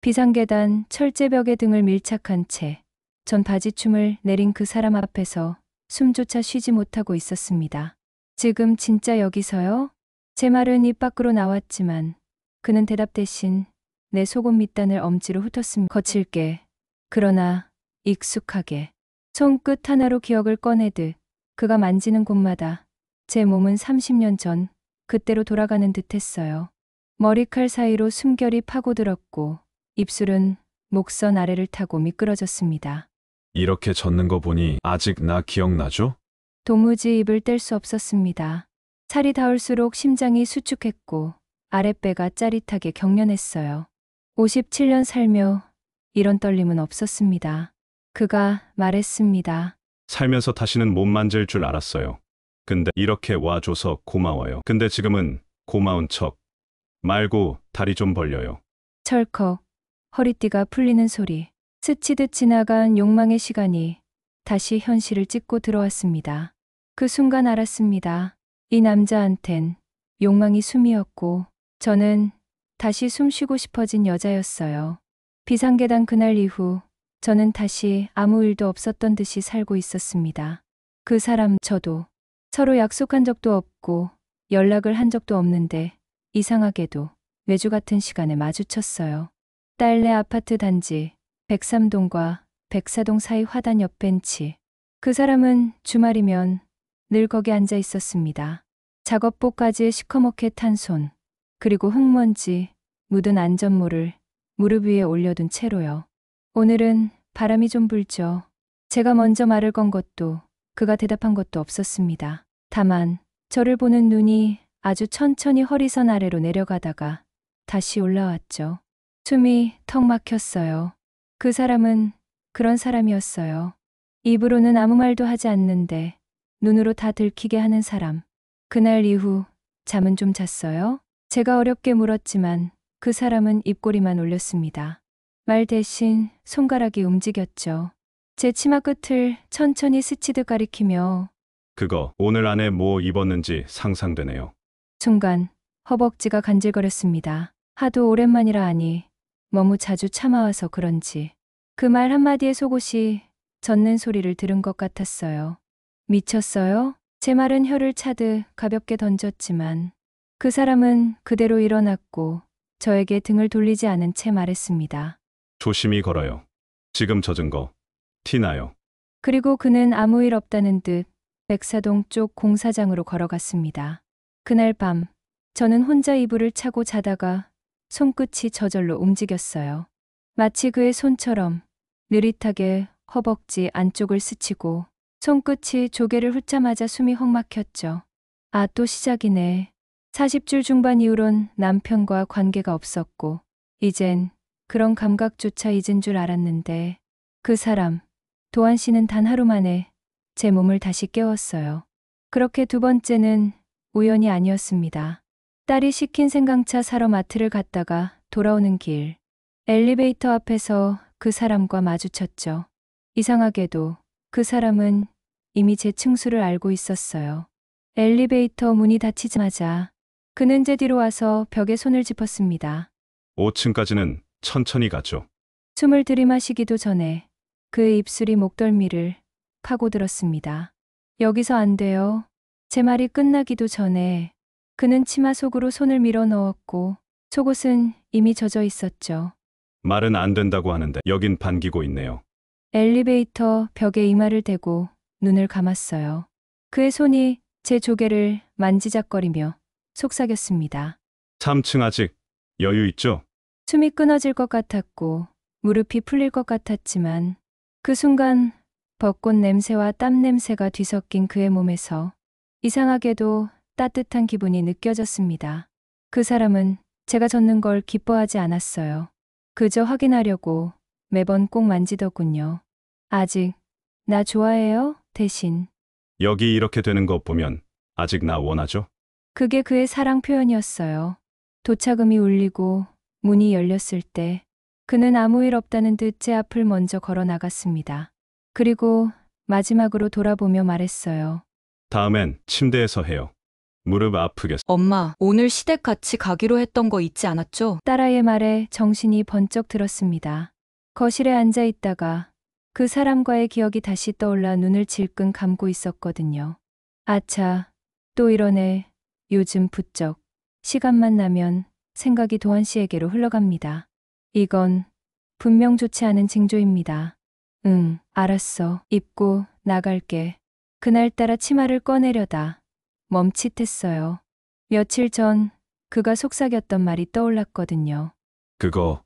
비상계단, 철제벽에 등을 밀착한 채 전 바지춤을 내린 그 사람 앞에서 숨조차 쉬지 못하고 있었습니다. 지금 진짜 여기서요? 제 말은 입 밖으로 나왔지만 그는 대답 대신 내 속옷 밑단을 엄지로 훑었습니다. 거칠게, 그러나 익숙하게. 손끝 하나로 기억을 꺼내듯 그가 만지는 곳마다 제 몸은 30년 전 그때로 돌아가는 듯했어요. 머리칼 사이로 숨결이 파고들었고 입술은 목선 아래를 타고 미끄러졌습니다. 이렇게 젖는 거 보니 아직 나 기억나죠? 도무지 입을 뗄 수 없었습니다. 살이 닿을수록 심장이 수축했고 아랫배가 짜릿하게 경련했어요. 57년 살며 이런 떨림은 없었습니다. 그가 말했습니다. 살면서 다시는 못 만질 줄 알았어요. 근데 이렇게 와줘서 고마워요. 근데 지금은 고마운 척 말고 다리 좀 벌려요. 철컥, 허리띠가 풀리는 소리. 스치듯 지나간 욕망의 시간이 다시 현실을 찍고 들어왔습니다. 그 순간 알았습니다. 이 남자한텐 욕망이 숨이었고 저는 다시 숨쉬고 싶어진 여자였어요. 비상계단 그날 이후 저는 다시 아무 일도 없었던 듯이 살고 있었습니다. 그 사람 저도 서로 약속한 적도 없고 연락을 한 적도 없는데 이상하게도 매주 같은 시간에 마주쳤어요. 딸내 아파트 단지 103동과 104동 사이 화단 옆 벤치. 그 사람은 주말이면 늘 거기 앉아 있었습니다. 작업복까지 시커멓게 탄 손, 그리고 흙먼지 묻은 안전모를 무릎 위에 올려둔 채로요. 오늘은 바람이 좀 불죠. 제가 먼저 말을 건 것도 그가 대답한 것도 없었습니다. 다만 저를 보는 눈이 아주 천천히 허리선 아래로 내려가다가 다시 올라왔죠. 숨이 턱 막혔어요. 그 사람은 그런 사람이었어요. 입으로는 아무 말도 하지 않는데 눈으로 다 들키게 하는 사람. 그날 이후 잠은 좀 잤어요? 제가 어렵게 물었지만 그 사람은 입꼬리만 올렸습니다. 말 대신 손가락이 움직였죠. 제 치마 끝을 천천히 스치듯 가리키며 그거 오늘 안에 뭐 입었는지 상상되네요. 순간 허벅지가 간질거렸습니다. 하도 오랜만이라 하니 너무 자주 참아와서 그런지 그 말 한마디에 속옷이 젖는 소리를 들은 것 같았어요. 미쳤어요? 제 말은 혀를 차듯 가볍게 던졌지만 그 사람은 그대로 일어났고 저에게 등을 돌리지 않은 채 말했습니다. 조심히 걸어요. 지금 젖은 거 티나요. 그리고 그는 아무 일 없다는 듯 백사동 쪽 공사장으로 걸어갔습니다. 그날 밤 저는 혼자 이불을 차고 자다가 손끝이 저절로 움직였어요. 마치 그의 손처럼 느릿하게 허벅지 안쪽을 스치고 손끝이 조개를 훑자마자 숨이 헉 막혔죠. 아, 또 시작이네. 40줄 중반 이후론 남편과 관계가 없었고 이젠 그런 감각조차 잊은 줄 알았는데 그 사람, 도한 씨는 단 하루 만에 제 몸을 다시 깨웠어요. 그렇게 두 번째는 우연이 아니었습니다. 딸이 시킨 생강차 사러 마트를 갔다가 돌아오는 길, 엘리베이터 앞에서 그 사람과 마주쳤죠. 이상하게도 그 사람은 이미 제 층수를 알고 있었어요. 엘리베이터 문이 닫히자마자 그는 제 뒤로 와서 벽에 손을 짚었습니다. 5층까지는 천천히 가죠. 숨을 들이마시기도 전에 그의 입술이 목덜미를 파고들었습니다. 여기서 안 돼요. 제 말이 끝나기도 전에 그는 치마 속으로 손을 밀어 넣었고 속옷은 이미 젖어 있었죠. 말은 안 된다고 하는데 여긴 반기고 있네요. 엘리베이터 벽에 이마를 대고 눈을 감았어요. 그의 손이 제 조개를 만지작거리며 속삭였습니다. 3층 아직 여유 있죠? 숨이 끊어질 것 같았고 무릎이 풀릴 것 같았지만 그 순간 벚꽃 냄새와 땀 냄새가 뒤섞인 그의 몸에서 이상하게도 따뜻한 기분이 느껴졌습니다. 그 사람은 제가 젖는 걸 기뻐하지 않았어요. 그저 확인하려고 매번 꼭 만지더군요. 아직 나 좋아해요? 대신 여기 이렇게 되는 거 보면 아직 나 원하죠? 그게 그의 사랑 표현이었어요. 도착음이 울리고 문이 열렸을 때 그는 아무 일 없다는 듯 제 앞을 먼저 걸어 나갔습니다. 그리고 마지막으로 돌아보며 말했어요. 다음엔 침대에서 해요. 무릎 아프겠어. 엄마, 오늘 시댁 같이 가기로 했던 거 잊지 않았죠? 딸아이의 말에 정신이 번쩍 들었습니다. 거실에 앉아 있다가 그 사람과의 기억이 다시 떠올라 눈을 질끈 감고 있었거든요. 아차, 또 이러네. 요즘 부쩍 시간만 나면 생각이 도한 씨에게로 흘러갑니다. 이건 분명 좋지 않은 징조입니다. 응, 알았어. 입고 나갈게. 그날따라 치마를 꺼내려다 멈칫했어요. 며칠 전 그가 속삭였던 말이 떠올랐거든요. 그거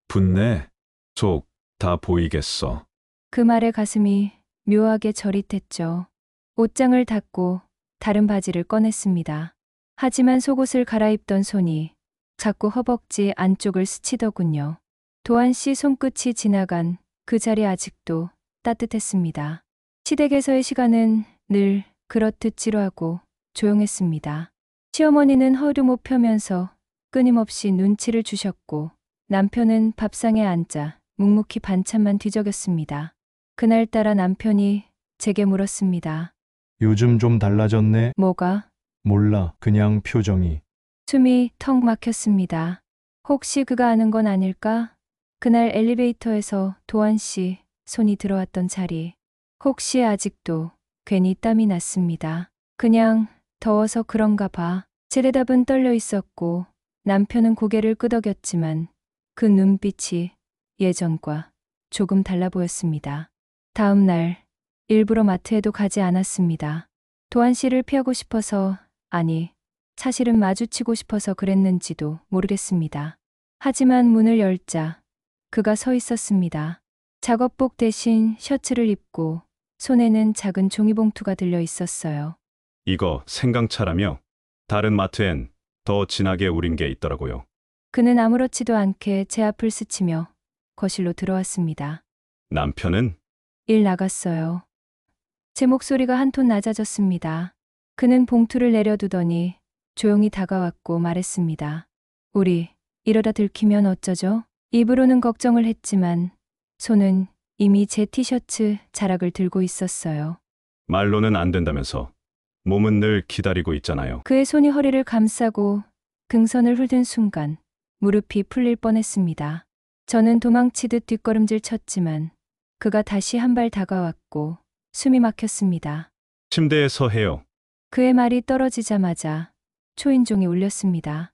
붓네. 속 다 보이겠어. 그 말에 가슴이 묘하게 저릿했죠. 옷장을 닫고 다른 바지를 꺼냈습니다. 하지만 속옷을 갈아입던 손이 자꾸 허벅지 안쪽을 스치더군요. 도한 씨 손끝이 지나간 그 자리 아직도 따뜻했습니다. 시댁에서의 시간은 늘 그렇듯 지루하고 조용했습니다. 시어머니는 허리못 펴면서 끊임없이 눈치를 주셨고 남편은 밥상에 앉아 묵묵히 반찬만 뒤적였습니다. 그날따라 남편이 제게 물었습니다. 요즘 좀 달라졌네? 뭐가? 몰라, 그냥 표정이. 숨이 턱 막혔습니다. 혹시 그가 아는 건 아닐까? 그날 엘리베이터에서 도한 씨 손이 들어왔던 자리. 혹시 아직도 괜히 땀이 났습니다. 그냥 더워서 그런가 봐. 제 대답은 떨려 있었고 남편은 고개를 끄덕였지만 그 눈빛이 예전과 조금 달라 보였습니다. 다음 날 일부러 마트에도 가지 않았습니다. 도한 씨를 피하고 싶어서, 아니, 사실은 마주치고 싶어서 그랬는지도 모르겠습니다. 하지만 문을 열자 그가 서 있었습니다. 작업복 대신 셔츠를 입고 손에는 작은 종이봉투가 들려 있었어요. 이거 생강차라며? 다른 마트엔 더 진하게 우린 게 있더라고요. 그는 아무렇지도 않게 제 앞을 스치며 거실로 들어왔습니다. 남편은? 일 나갔어요. 제 목소리가 한 톤 낮아졌습니다. 그는 봉투를 내려두더니 조용히 다가왔고 말했습니다. 우리 이러다 들키면 어쩌죠? 입으로는 걱정을 했지만 손은 이미 제 티셔츠 자락을 들고 있었어요. 말로는 안 된다면서. 몸은 늘 기다리고 있잖아요. 그의 손이 허리를 감싸고 등선을 훑은 순간 무릎이 풀릴 뻔했습니다. 저는 도망치듯 뒷걸음질 쳤지만 그가 다시 한 발 다가왔고 숨이 막혔습니다. 침대에서 해요. 그의 말이 떨어지자마자 초인종이 울렸습니다.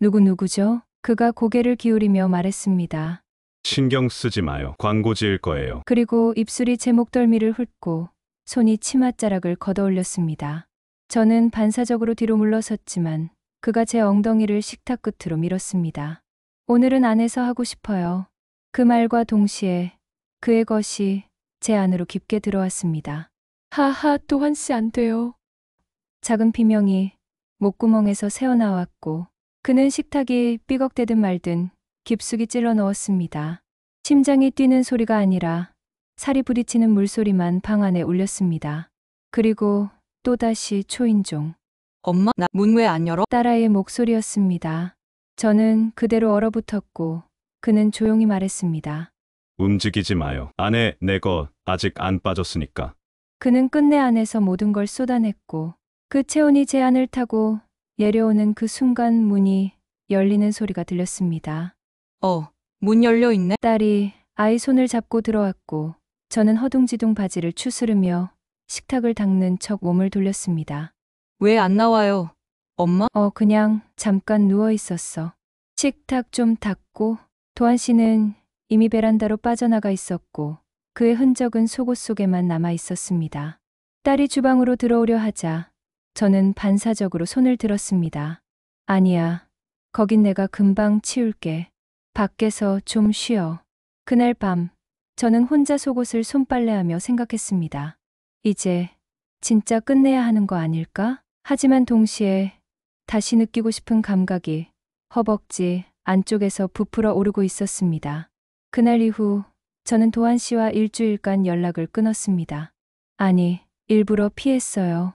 누구죠? 그가 고개를 기울이며 말했습니다. 신경 쓰지 마요. 광고 지을 거예요. 그리고 입술이 제 목덜미를 훑고 손이 치맛자락을 걷어올렸습니다. 저는 반사적으로 뒤로 물러섰지만 그가 제 엉덩이를 식탁 끝으로 밀었습니다. 오늘은 안에서 하고 싶어요. 그 말과 동시에 그의 것이 제 안으로 깊게 들어왔습니다. 하하, 도한 씨 안 돼요. 작은 비명이 목구멍에서 새어나왔고 그는 식탁이 삐걱대든 말든 깊숙이 찔러 넣었습니다. 심장이 뛰는 소리가 아니라 살이 부딪히는 물소리만 방 안에 울렸습니다. 그리고 또다시 초인종. 엄마, 나 문 왜 안 열어? 딸아이의 목소리였습니다. 저는 그대로 얼어붙었고 그는 조용히 말했습니다. 움직이지 마요. 안에 내 거 아직 안 빠졌으니까. 그는 끝내 안에서 모든 걸 쏟아냈고 그 체온이 제 안을 타고 내려오는 그 순간 문이 열리는 소리가 들렸습니다. 문 열려 있네. 딸이 아이 손을 잡고 들어왔고 저는 허둥지둥 바지를 추스르며 식탁을 닦는 척 몸을 돌렸습니다. 왜 안 나와요? 엄마? 그냥 잠깐 누워 있었어. 식탁 좀 닦고. 도한 씨는 이미 베란다로 빠져나가 있었고 그의 흔적은 속옷 속에만 남아 있었습니다. 딸이 주방으로 들어오려 하자 저는 반사적으로 손을 들었습니다. 아니야, 거긴 내가 금방 치울게. 밖에서 좀 쉬어. 그날 밤 저는 혼자 속옷을 손빨래하며 생각했습니다. 이제 진짜 끝내야 하는 거 아닐까? 하지만 동시에 다시 느끼고 싶은 감각이 허벅지 안쪽에서 부풀어 오르고 있었습니다. 그날 이후 저는 도한 씨와 일주일간 연락을 끊었습니다. 아니, 일부러 피했어요.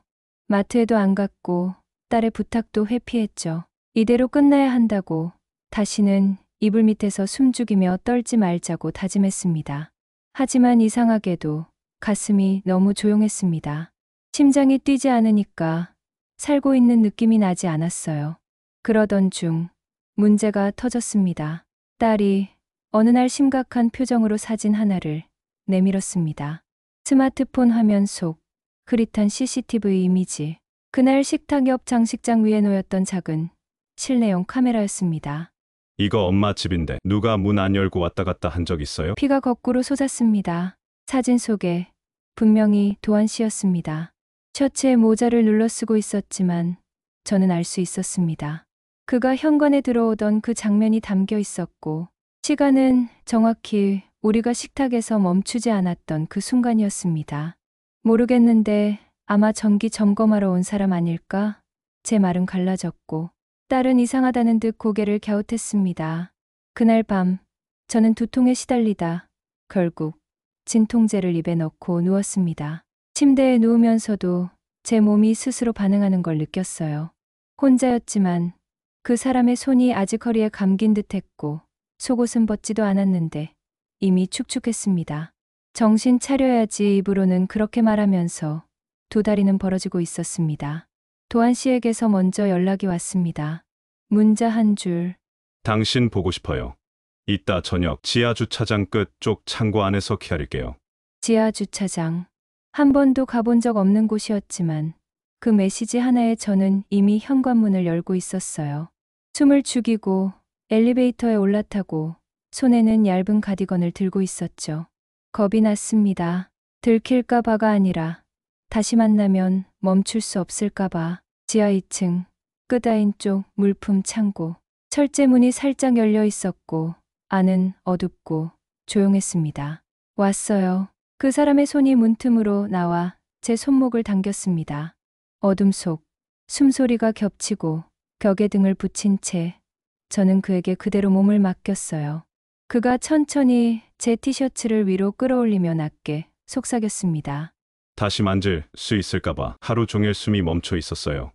마트에도 안 갔고 딸의 부탁도 회피했죠. 이대로 끝나야 한다고 다시는 이불 밑에서 숨죽이며 떨지 말자고 다짐했습니다. 하지만 이상하게도 가슴이 너무 조용했습니다. 심장이 뛰지 않으니까 살고 있는 느낌이 나지 않았어요. 그러던 중 문제가 터졌습니다. 딸이 어느 날 심각한 표정으로 사진 하나를 내밀었습니다. 스마트폰 화면 속 흐릿한 CCTV 이미지. 그날 식탁 옆 장식장 위에 놓였던 작은 실내용 카메라였습니다. 이거 엄마 집인데 누가 문 안 열고 왔다 갔다 한 적 있어요? 피가 거꾸로 솟았습니다. 사진 속에 분명히 도한 씨였습니다. 셔츠에 모자를 눌러쓰고 있었지만 저는 알 수 있었습니다. 그가 현관에 들어오던 그 장면이 담겨 있었고 시간은 정확히 우리가 식탁에서 멈추지 않았던 그 순간이었습니다. 모르겠는데 아마 전기 점검하러 온 사람 아닐까? 제 말은 갈라졌고 딸은 이상하다는 듯 고개를 갸웃했습니다. 그날 밤 저는 두통에 시달리다 결국 진통제를 입에 넣고 누웠습니다. 침대에 누우면서도 제 몸이 스스로 반응하는 걸 느꼈어요. 혼자였지만 그 사람의 손이 아직 허리에 감긴 듯했고 속옷은 벗지도 않았는데 이미 축축했습니다. 정신 차려야지 입으로는 그렇게 말하면서 두 다리는 벌어지고 있었습니다. 도한 씨에게서 먼저 연락이 왔습니다. 문자 한 줄. 당신 보고 싶어요. 이따 저녁 지하 주차장 끝쪽 창고 안에서 기다릴게요. 지하 주차장. 한 번도 가본 적 없는 곳이었지만 그 메시지 하나에 저는 이미 현관문을 열고 있었어요. 숨을 죽이고 엘리베이터에 올라타고 손에는 얇은 가디건을 들고 있었죠. 겁이 났습니다. 들킬까봐가 아니라 다시 만나면 멈출 수 없을까봐. 지하 2층 끝아인 쪽 물품 창고. 철제 문이 살짝 열려 있었고 안은 어둡고 조용했습니다. 왔어요. 그 사람의 손이 문틈으로 나와 제 손목을 당겼습니다. 어둠 속 숨소리가 겹치고 벽에 등을 붙인 채 저는 그에게 그대로 몸을 맡겼어요. 그가 천천히 제 티셔츠를 위로 끌어올리며 낮게 속삭였습니다. 다시 만질 수 있을까봐 하루 종일 숨이 멈춰 있었어요.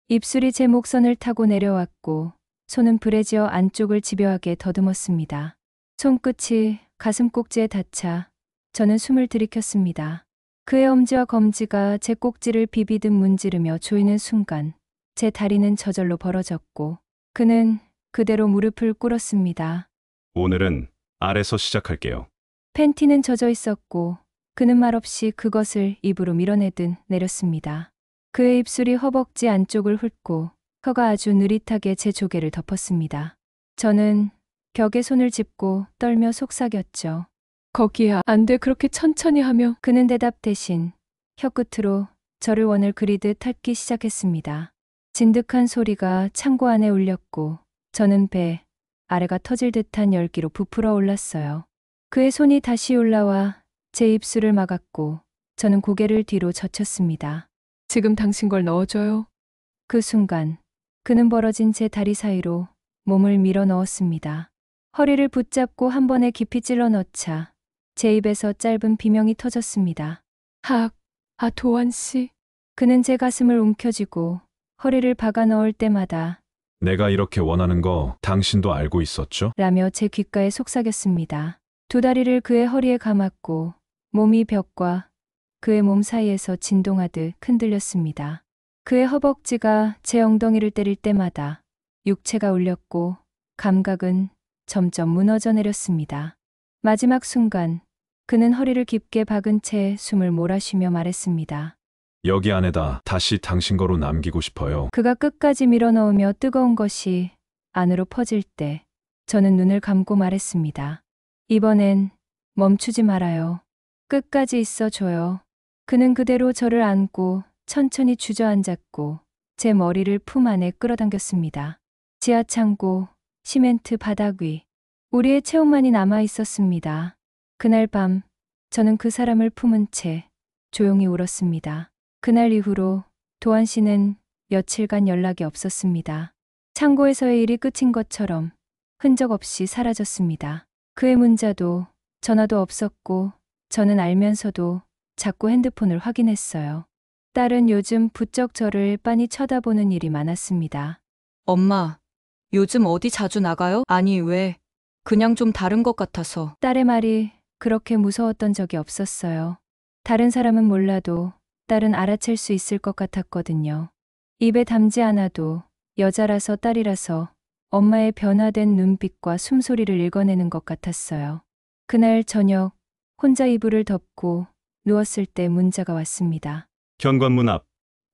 입술이 제 목선을 타고 내려왔고 손은 브래지어 안쪽을 집요하게 더듬었습니다. 손끝이 가슴 꼭지에 닿자 저는 숨을 들이켰습니다. 그의 엄지와 검지가 제 꼭지를 비비듯 문지르며 조이는 순간 제 다리는 저절로 벌어졌고 그는 그대로 무릎을 꿇었습니다. 오늘은 아래서 시작할게요. 팬티는 젖어 있었고 그는 말없이 그것을 입으로 밀어내듯 내렸습니다. 그의 입술이 허벅지 안쪽을 훑고 혀가 아주 느릿하게 제 조개를 덮었습니다. 저는 벽에 손을 짚고 떨며 속삭였죠. 거기야, 안 돼, 그렇게 천천히 하며. 그는 대답 대신 혀끝으로 저를 원을 그리듯 핥기 시작했습니다. 진득한 소리가 창고 안에 울렸고 저는 배 아래가 터질 듯한 열기로 부풀어 올랐어요. 그의 손이 다시 올라와 제 입술을 막았고 저는 고개를 뒤로 젖혔습니다. 지금 당신 걸 넣어줘요. 그 순간 그는 벌어진 제 다리 사이로 몸을 밀어 넣었습니다. 허리를 붙잡고 한 번에 깊이 찔러 넣자 제 입에서 짧은 비명이 터졌습니다. 도한 씨. 그는 제 가슴을 움켜쥐고 허리를 박아 넣을 때마다 내가 이렇게 원하는 거 당신도 알고 있었죠? 라며 제 귓가에 속삭였습니다. 두 다리를 그의 허리에 감았고 몸이 벽과 그의 몸 사이에서 진동하듯 흔들렸습니다. 그의 허벅지가 제 엉덩이를 때릴 때마다 육체가 울렸고 감각은 점점 무너져 내렸습니다. 마지막 순간 그는 허리를 깊게 박은 채 숨을 몰아쉬며 말했습니다. 여기 안에다 다시 당신 거로 남기고 싶어요. 그가 끝까지 밀어넣으며 뜨거운 것이 안으로 퍼질 때 저는 눈을 감고 말했습니다. 이번엔 멈추지 말아요. 끝까지 있어줘요. 그는 그대로 저를 안고 천천히 주저앉았고 제 머리를 품 안에 끌어당겼습니다. 지하 창고, 시멘트 바닥 위. 우리의 체온만이 남아 있었습니다. 그날 밤 저는 그 사람을 품은 채 조용히 울었습니다. 그날 이후로 도한 씨는 며칠간 연락이 없었습니다. 창고에서의 일이 끝인 것처럼 흔적 없이 사라졌습니다. 그의 문자도 전화도 없었고 저는 알면서도 자꾸 핸드폰을 확인했어요. 딸은 요즘 부쩍 저를 빤히 쳐다보는 일이 많았습니다. 엄마, 요즘 어디 자주 나가요? 아니, 왜? 그냥 좀 다른 것 같아서. 딸의 말이 그렇게 무서웠던 적이 없었어요. 다른 사람은 몰라도 딸은 알아챌 수 있을 것 같았거든요. 입에 담지 않아도 여자라서 딸이라서 엄마의 변화된 눈빛과 숨소리를 읽어내는 것 같았어요. 그날 저녁 혼자 이불을 덮고 누웠을 때 문자가 왔습니다. 현관문 앞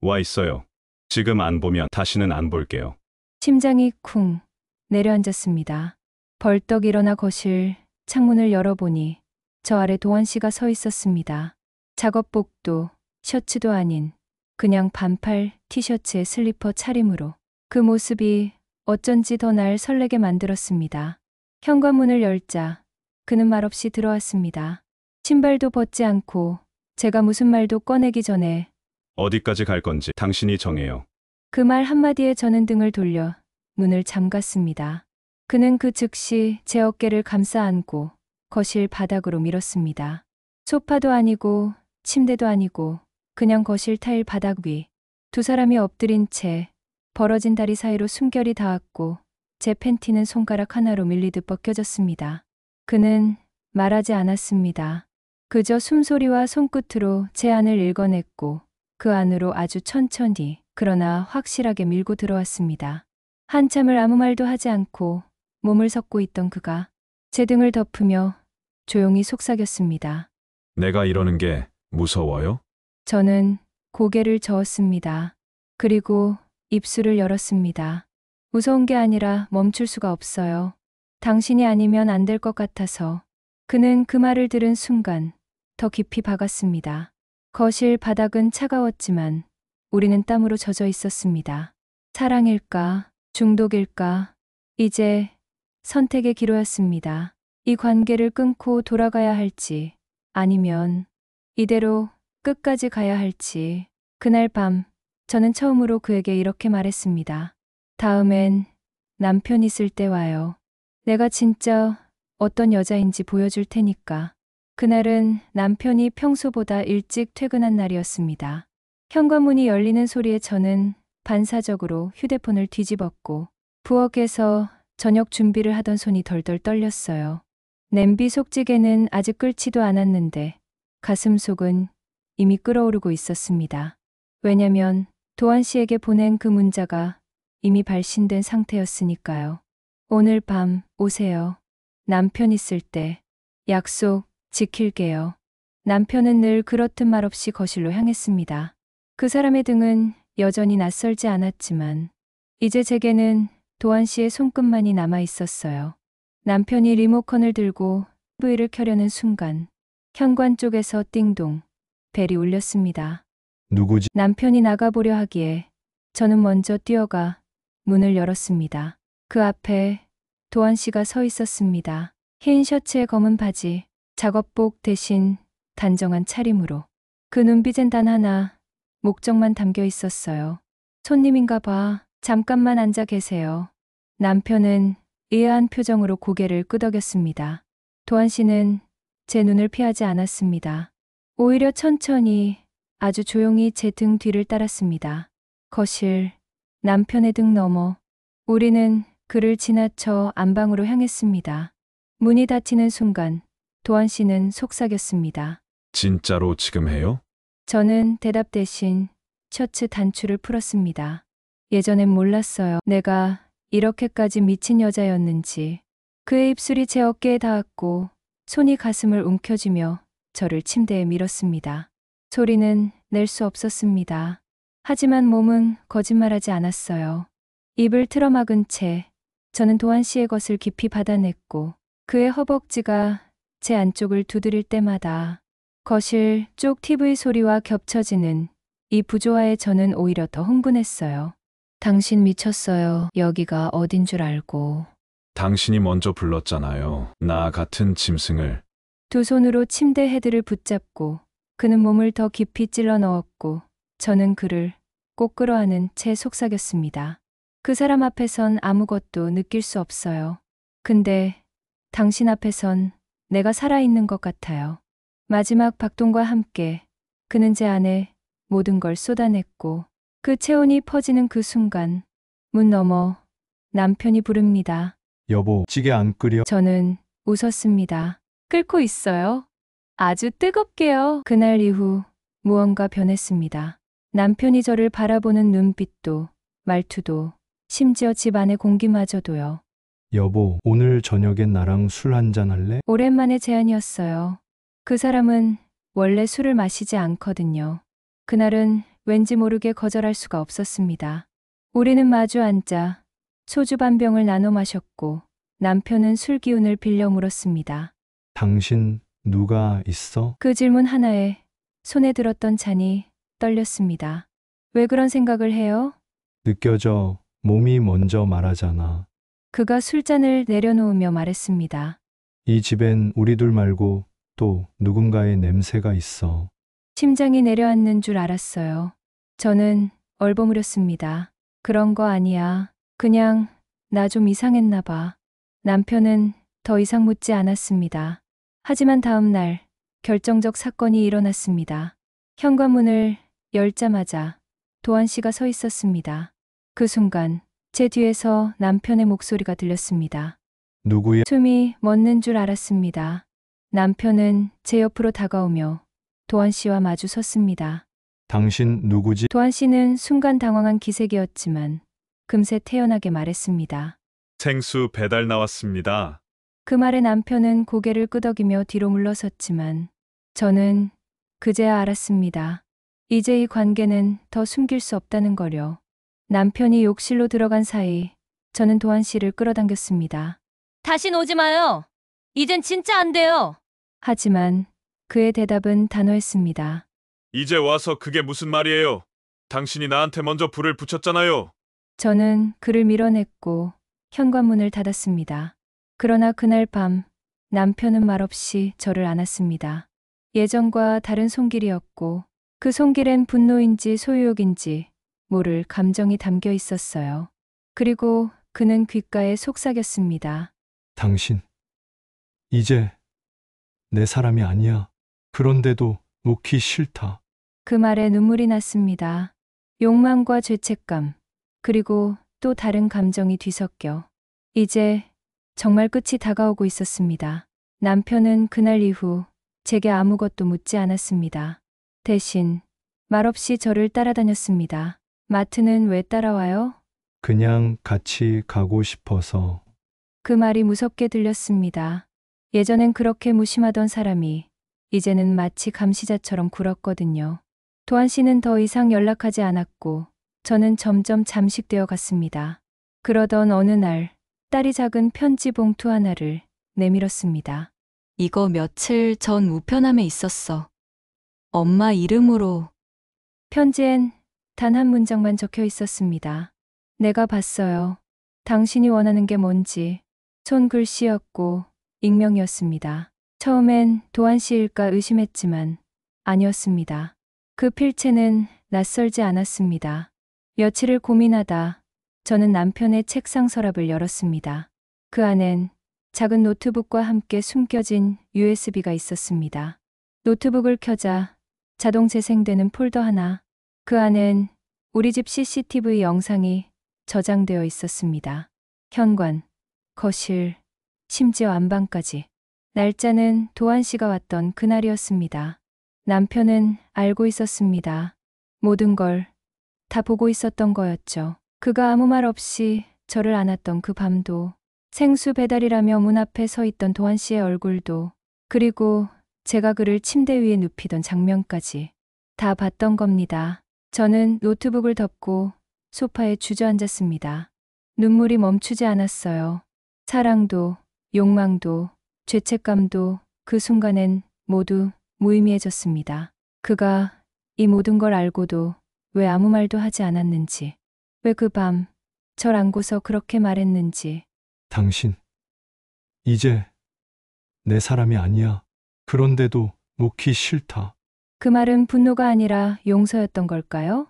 와 있어요. 지금 안 보면 다시는 안 볼게요. 심장이 쿵 내려앉았습니다. 벌떡 일어나 거실 창문을 열어보니 저 아래 도원 씨가 서 있었습니다. 작업복도 셔츠도 아닌 그냥 반팔 티셔츠에 슬리퍼 차림으로 그 모습이 어쩐지 더 날 설레게 만들었습니다. 현관문을 열자 그는 말없이 들어왔습니다. 신발도 벗지 않고 제가 무슨 말도 꺼내기 전에 어디까지 갈 건지 당신이 정해요. 그 말 한마디에 저는 등을 돌려 문을 잠갔습니다. 그는 그 즉시 제 어깨를 감싸 안고 거실 바닥으로 밀었습니다. 소파도 아니고 침대도 아니고 그냥 거실 타일 바닥 위. 두 사람이 엎드린 채 벌어진 다리 사이로 숨결이 닿았고 제 팬티는 손가락 하나로 밀리듯 벗겨졌습니다. 그는 말하지 않았습니다. 그저 숨소리와 손끝으로 제 안을 읽어냈고 그 안으로 아주 천천히 그러나 확실하게 밀고 들어왔습니다. 한참을 아무 말도 하지 않고 몸을 섞고 있던 그가 제 등을 덮으며 조용히 속삭였습니다. 내가 이러는 게 무서워요? 저는 고개를 저었습니다. 그리고 입술을 열었습니다. 무서운 게 아니라 멈출 수가 없어요. 당신이 아니면 안 될 것 같아서. 그는 그 말을 들은 순간 더 깊이 박았습니다. 거실 바닥은 차가웠지만 우리는 땀으로 젖어 있었습니다. 사랑일까? 중독일까? 이제 선택의 기로였습니다. 이 관계를 끊고 돌아가야 할지 아니면 이대로 끝까지 가야 할지. 그날 밤 저는 처음으로 그에게 이렇게 말했습니다. 다음엔 남편 있을 때 와요. 내가 진짜 어떤 여자인지 보여줄 테니까. 그날은 남편이 평소보다 일찍 퇴근한 날이었습니다. 현관문이 열리는 소리에 저는 반사적으로 휴대폰을 뒤집었고 부엌에서 저녁 준비를 하던 손이 덜덜 떨렸어요. 냄비 속찌개는 아직 끓지도 않았는데 가슴 속은 이미 끓어오르고 있었습니다. 왜냐면 도한 씨에게 보낸 그 문자가 이미 발신된 상태였으니까요. 오늘 밤 오세요. 남편 있을 때 약속 지킬게요. 남편은 늘 그렇듯 말없이 거실로 향했습니다. 그 사람의 등은 여전히 낯설지 않았지만 이제 제게는 도한 씨의 손끝만이 남아 있었어요. 남편이 리모컨을 들고 TV를 켜려는 순간 현관 쪽에서 띵동 벨이 울렸습니다. 누구지? 남편이 나가보려 하기에 저는 먼저 뛰어가 문을 열었습니다. 그 앞에 도한 씨가 서 있었습니다. 흰 셔츠에 검은 바지, 작업복 대신 단정한 차림으로. 그 눈빛엔 단 하나, 목적만 담겨 있었어요. 손님인가 봐. 잠깐만 앉아 계세요. 남편은 의아한 표정으로 고개를 끄덕였습니다. 도한 씨는 제 눈을 피하지 않았습니다. 오히려 천천히 아주 조용히 제 등 뒤를 따랐습니다. 거실, 남편의 등 너머. 우리는 그를 지나쳐 안방으로 향했습니다. 문이 닫히는 순간 도한 씨는 속삭였습니다. 진짜로 지금 해요? 저는 대답 대신 셔츠 단추를 풀었습니다. 예전엔 몰랐어요. 내가 이렇게까지 미친 여자였는지. 그의 입술이 제 어깨에 닿았고 손이 가슴을 움켜쥐며 저를 침대에 밀었습니다. 소리는 낼 수 없었습니다. 하지만 몸은 거짓말하지 않았어요. 입을 틀어막은 채 저는 도한 씨의 것을 깊이 받아냈고 그의 허벅지가 제 안쪽을 두드릴 때마다 거실 쪽 TV 소리와 겹쳐지는 이 부조화에 저는 오히려 더 흥분했어요. 당신 미쳤어요. 여기가 어딘 줄 알고. 당신이 먼저 불렀잖아요. 나 같은 짐승을. 두 손으로 침대 헤드를 붙잡고 그는 몸을 더 깊이 찔러 넣었고 저는 그를 꼭 끌어안은 채 속삭였습니다. 그 사람 앞에선 아무것도 느낄 수 없어요. 근데 당신 앞에선 내가 살아있는 것 같아요. 마지막 박동과 함께 그는 제 안에 모든 걸 쏟아냈고 그 체온이 퍼지는 그 순간 문 너머 남편이 부릅니다. 여보, 찌개 안 끓여? 저는 웃었습니다. 끓고 있어요. 아주 뜨겁게요. 그날 이후 무언가 변했습니다. 남편이 저를 바라보는 눈빛도, 말투도, 심지어 집 안의 공기마저도요. 여보, 오늘 저녁엔 나랑 술 한잔 할래? 오랜만의 제안이었어요. 그 사람은 원래 술을 마시지 않거든요. 그날은 왠지 모르게 거절할 수가 없었습니다. 우리는 마주 앉아 소주 반 병을 나눠 마셨고 남편은 술 기운을 빌려 물었습니다. 당신 누가 있어? 그 질문 하나에 손에 들었던 잔이 떨렸습니다. 왜 그런 생각을 해요? 느껴져. 몸이 먼저 말하잖아. 그가 술잔을 내려놓으며 말했습니다. 이 집엔 우리 둘 말고 또 누군가의 냄새가 있어. 심장이 내려앉는 줄 알았어요. 저는 얼버무렸습니다. 그런 거 아니야. 그냥 나 좀 이상했나 봐. 남편은 더 이상 묻지 않았습니다. 하지만 다음 날 결정적 사건이 일어났습니다. 현관문을 열자마자 도한 씨가 서 있었습니다. 그 순간 제 뒤에서 남편의 목소리가 들렸습니다. 누구야? 숨이 멎는 줄 알았습니다. 남편은 제 옆으로 다가오며 도한 씨와 마주 섰습니다. 당신 누구지? 도한 씨는 순간 당황한 기색이었지만 금세 태연하게 말했습니다. 생수 배달 나왔습니다. 그 말에 남편은 고개를 끄덕이며 뒤로 물러섰지만 저는 그제야 알았습니다. 이제 이 관계는 더 숨길 수 없다는 거려. 남편이 욕실로 들어간 사이 저는 도한 씨를 끌어당겼습니다. 다신 오지 마요. 이젠 진짜 안 돼요. 하지만 그의 대답은 단호했습니다. 이제 와서 그게 무슨 말이에요? 당신이 나한테 먼저 불을 붙였잖아요. 저는 그를 밀어냈고 현관문을 닫았습니다. 그러나 그날 밤 남편은 말없이 저를 안았습니다. 예전과 다른 손길이었고 그 손길엔 분노인지 소유욕인지 모를 감정이 담겨 있었어요. 그리고 그는 귓가에 속삭였습니다. 당신 이제 내 사람이 아니야. 그런데도 놓기 싫다. 그 말에 눈물이 났습니다. 욕망과 죄책감, 그리고 또 다른 감정이 뒤섞여 이제 정말 끝이 다가오고 있었습니다. 남편은 그날 이후 제게 아무것도 묻지 않았습니다. 대신 말없이 저를 따라다녔습니다. 마트는 왜 따라와요? 그냥 같이 가고 싶어서. 그 말이 무섭게 들렸습니다. 예전엔 그렇게 무심하던 사람이 이제는 마치 감시자처럼 굴었거든요. 도한 씨는 더 이상 연락하지 않았고 저는 점점 잠식되어 갔습니다. 그러던 어느 날 딸이 작은 편지 봉투 하나를 내밀었습니다. 이거 며칠 전 우편함에 있었어. 엄마 이름으로. 편지엔 단 한 문장만 적혀 있었습니다. 내가 봤어요. 당신이 원하는 게 뭔지. 손글씨였고 익명이었습니다. 처음엔 도한 씨일까 의심했지만 아니었습니다. 그 필체는 낯설지 않았습니다. 며칠을 고민하다 저는 남편의 책상 서랍을 열었습니다. 그 안엔 작은 노트북과 함께 숨겨진 USB가 있었습니다. 노트북을 켜자 자동 재생되는 폴더 하나, 그 안엔 우리 집 CCTV 영상이 저장되어 있었습니다. 현관, 거실, 심지어 안방까지. 날짜는 도한 씨가 왔던 그날이었습니다. 남편은 알고 있었습니다. 모든 걸 다 보고 있었던 거였죠. 그가 아무 말 없이 저를 안았던 그 밤도, 생수 배달이라며 문 앞에 서 있던 도한 씨의 얼굴도, 그리고 제가 그를 침대 위에 눕히던 장면까지 다 봤던 겁니다. 저는 노트북을 덮고 소파에 주저앉았습니다. 눈물이 멈추지 않았어요. 사랑도, 욕망도, 죄책감도 그 순간엔 모두 무의미해졌습니다. 그가 이 모든 걸 알고도 왜 아무 말도 하지 않았는지, 왜 그 밤 절 안고서 그렇게 말했는지. 당신 이제 내 사람이 아니야. 그런데도 놓기 싫다. 그 말은 분노가 아니라 용서였던 걸까요?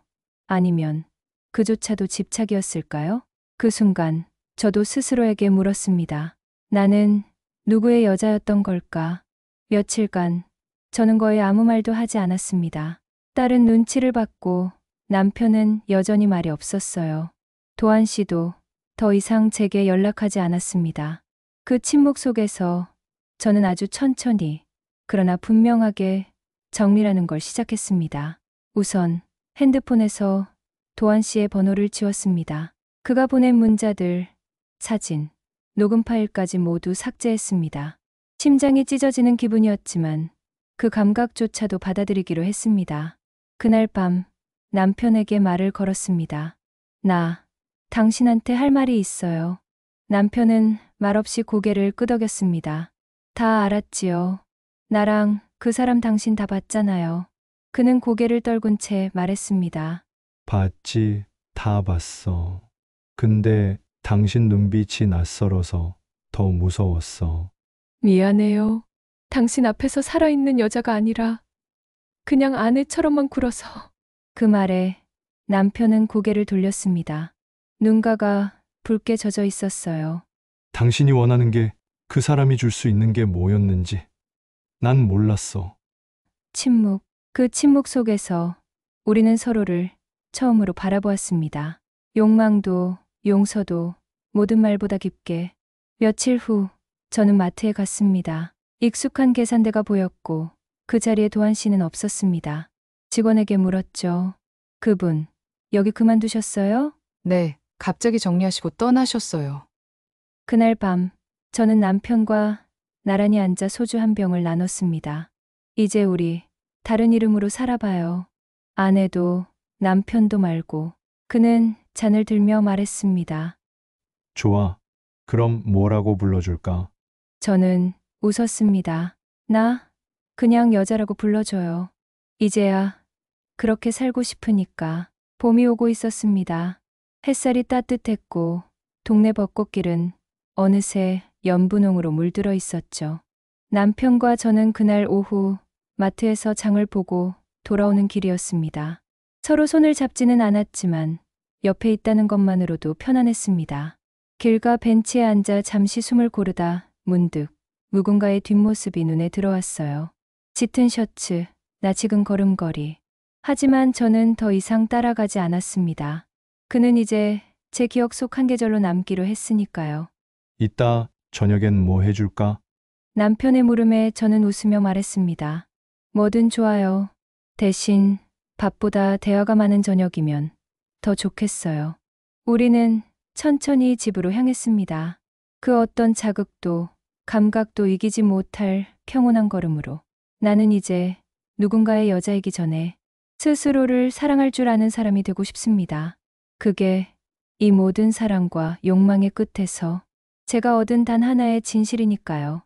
아니면 그조차도 집착이었을까요? 그 순간 저도 스스로에게 물었습니다. 나는 누구의 여자였던 걸까? 며칠간 저는 거의 아무 말도 하지 않았습니다. 딸은 눈치를 받고 남편은 여전히 말이 없었어요. 도한 씨도 더 이상 제게 연락하지 않았습니다. 그 침묵 속에서 저는 아주 천천히, 그러나 분명하게 정리라는 걸 시작했습니다. 우선 핸드폰에서 도한 씨의 번호를 지웠습니다. 그가 보낸 문자들, 사진, 녹음 파일까지 모두 삭제했습니다. 심장이 찢어지는 기분이었지만 그 감각조차도 받아들이기로 했습니다. 그날 밤 남편에게 말을 걸었습니다. 나, 당신한테 할 말이 있어요. 남편은 말없이 고개를 끄덕였습니다. 다 알았지요. 나랑 그 사람 당신 다 봤잖아요. 그는 고개를 떨군 채 말했습니다. 봤지, 다 봤어. 근데 당신 눈빛이 낯설어서 더 무서웠어. 미안해요. 당신 앞에서 살아있는 여자가 아니라 그냥 아내처럼만 굴어서. 그 말에 남편은 고개를 돌렸습니다. 눈가가 붉게 젖어 있었어요. 당신이 원하는 게 그 사람이 줄 수 있는 게 뭐였는지 난 몰랐어. 침묵. 그 침묵 속에서 우리는 서로를 처음으로 바라보았습니다. 욕망도 용서도 모든 말보다 깊게. 며칠 후 저는 마트에 갔습니다. 익숙한 계산대가 보였고 그 자리에 도한 씨는 없었습니다. 직원에게 물었죠. 그분, 여기 그만두셨어요? 네, 갑자기 정리하시고 떠나셨어요. 그날 밤 저는 남편과 나란히 앉아 소주 한 병을 나눴습니다. 이제 우리 다른 이름으로 살아봐요. 아내도 남편도 말고. 그는 잔을 들며 말했습니다. 좋아. 그럼 뭐라고 불러줄까? 저는 웃었습니다. 나 그냥 여자라고 불러줘요. 이제야 그렇게 살고 싶으니까. 봄이 오고 있었습니다. 햇살이 따뜻했고 동네 벚꽃길은 어느새 연분홍으로 물들어 있었죠. 남편과 저는 그날 오후 마트에서 장을 보고 돌아오는 길이었습니다. 서로 손을 잡지는 않았지만 옆에 있다는 것만으로도 편안했습니다. 길가 벤치에 앉아 잠시 숨을 고르다 문득 누군가의 뒷모습이 눈에 들어왔어요. 짙은 셔츠, 낯익은 걸음걸이. 하지만 저는 더 이상 따라가지 않았습니다. 그는 이제 제 기억 속 한 계절로 남기로 했으니까요. 이따 저녁엔 뭐 해줄까? 남편의 물음에 저는 웃으며 말했습니다. 뭐든 좋아요. 대신 밥보다 대화가 많은 저녁이면 더 좋겠어요. 우리는 천천히 집으로 향했습니다. 그 어떤 자극도 감각도 이기지 못할 평온한 걸음으로. 나는 이제 누군가의 여자이기 전에 스스로를 사랑할 줄 아는 사람이 되고 싶습니다. 그게 이 모든 사랑과 욕망의 끝에서 제가 얻은 단 하나의 진실이니까요.